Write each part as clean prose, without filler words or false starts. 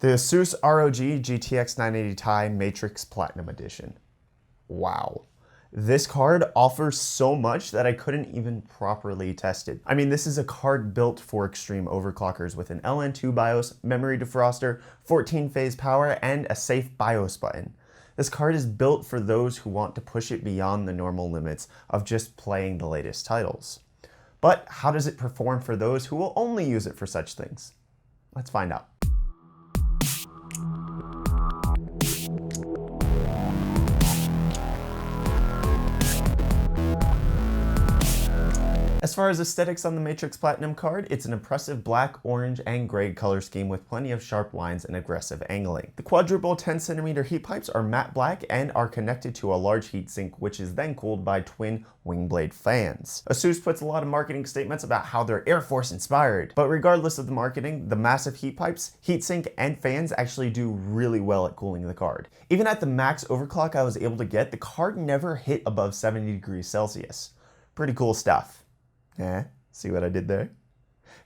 The ASUS ROG GTX 980 Ti Matrix Platinum Edition. Wow. This card offers so much that I couldn't even properly test it. I mean, this is a card built for extreme overclockers with an LN2 BIOS, memory defroster, 14-phase power, and a safe BIOS button. This card is built for those who want to push it beyond the normal limits of just playing the latest titles. But how does it perform for those who will only use it for such things? Let's find out. As far as aesthetics on the Matrix Platinum card, it's an impressive black, orange, and gray color scheme with plenty of sharp lines and aggressive angling. The quadruple 10cm heat pipes are matte black and are connected to a large heatsink, which is then cooled by twin wing blade fans. ASUS puts a lot of marketing statements about how they're Air Force inspired, but regardless of the marketing, the massive heat pipes, heatsink, and fans actually do really well at cooling the card. Even at the max overclock I was able to get, the card never hit above 70 degrees Celsius. Pretty cool stuff. See what I did there?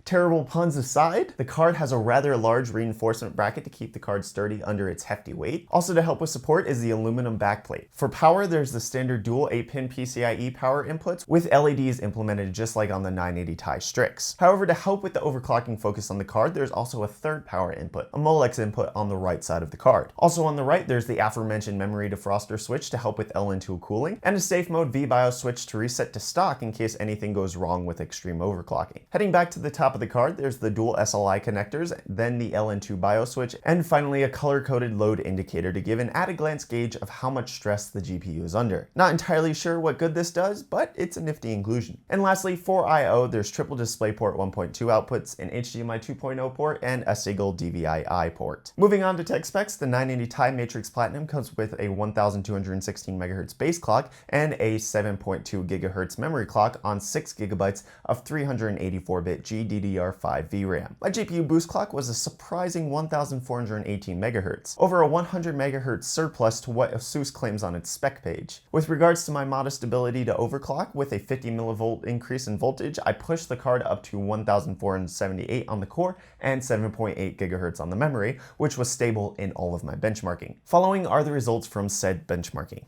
Terrible puns aside, the card has a rather large reinforcement bracket to keep the card sturdy under its hefty weight. Also to help with support is the aluminum backplate. For power, there's the standard dual 8-pin PCIe power inputs with LEDs implemented just like on the 980 Ti Strix. However, to help with the overclocking focus on the card, there's also a third power input, a Molex input on the right side of the card. Also on the right, there's the aforementioned memory defroster switch to help with LN2 cooling, and a safe mode VBIOS switch to reset to stock in case anything goes wrong with extreme overclocking. Heading back to the top of the card, there's the dual SLI connectors, then the LN2 BIOS switch, and finally a color-coded load indicator to give an at-a-glance gauge of how much stress the GPU is under. Not entirely sure what good this does, but it's a nifty inclusion. And lastly, for I/O, there's triple DisplayPort 1.2 outputs, an HDMI 2.0 port, and a single DVI-I port. Moving on to tech specs, the 980 Ti Matrix Platinum comes with a 1216 MHz base clock and a 7.2 GHz memory clock on 6 GB of 384-bit GDDR4 VRAM. My GPU boost clock was a surprising 1418 MHz, over a 100 MHz surplus to what ASUS claims on its spec page. With regards to my modest ability to overclock, with a 50 mV increase in voltage, I pushed the card up to 1478 on the core and 7.8 GHz on the memory, which was stable in all of my benchmarking. Following are the results from said benchmarking.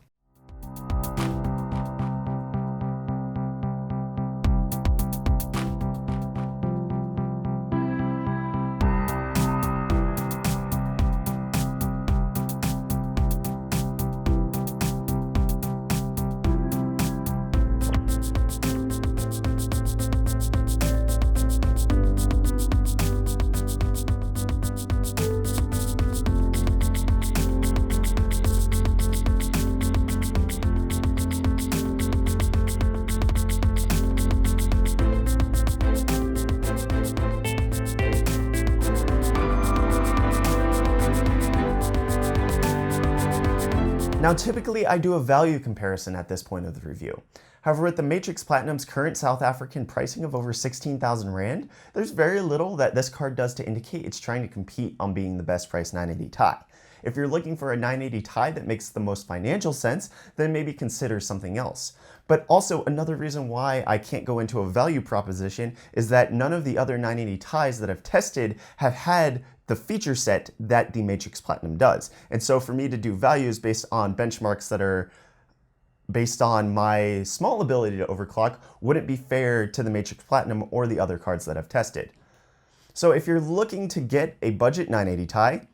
Now typically I do a value comparison at this point of the review. However, with the Matrix Platinum's current South African pricing of over 16,000 Rand, there's very little that this card does to indicate it's trying to compete on being the best priced 980 Ti. If you're looking for a 980 Ti that makes the most financial sense, then maybe consider something else. But also another reason why I can't go into a value proposition is that none of the other 980 Tis that I've tested have had the feature set that the Matrix Platinum does. And so for me to do values based on benchmarks that are based on my small ability to overclock wouldn't be fair to the Matrix Platinum or the other cards that I've tested. So if you're looking to get a budget 980 Ti,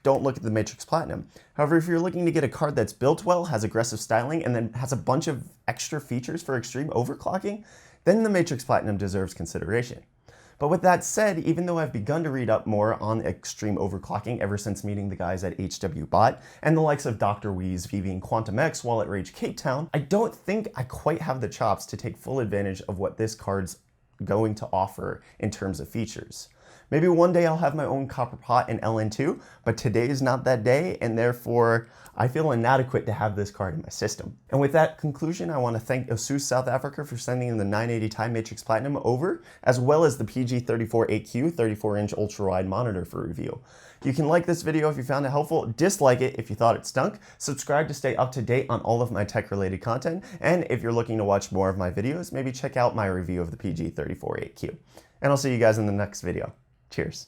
don't look at the Matrix Platinum. However, if you're looking to get a card that's built well, has aggressive styling, and then has a bunch of extra features for extreme overclocking, then the Matrix Platinum deserves consideration. But with that said, even though I've begun to read up more on extreme overclocking ever since meeting the guys at HWBot and the likes of Dr. Weeze, Vivi, and Quantum X while at Rage Cape Town, I don't think I quite have the chops to take full advantage of what this card's going to offer in terms of features. Maybe one day I'll have my own copper pot in LN2, but today is not that day, and therefore I feel inadequate to have this card in my system. And with that conclusion, I want to thank ASUS South Africa for sending in the 980 Ti Matrix Platinum over, as well as the PG34AQ 34-inch ultra-wide monitor for review. You can like this video if you found it helpful, dislike it if you thought it stunk, subscribe to stay up to date on all of my tech-related content, and if you're looking to watch more of my videos, maybe check out my review of the PG34AQ. And I'll see you guys in the next video. Cheers.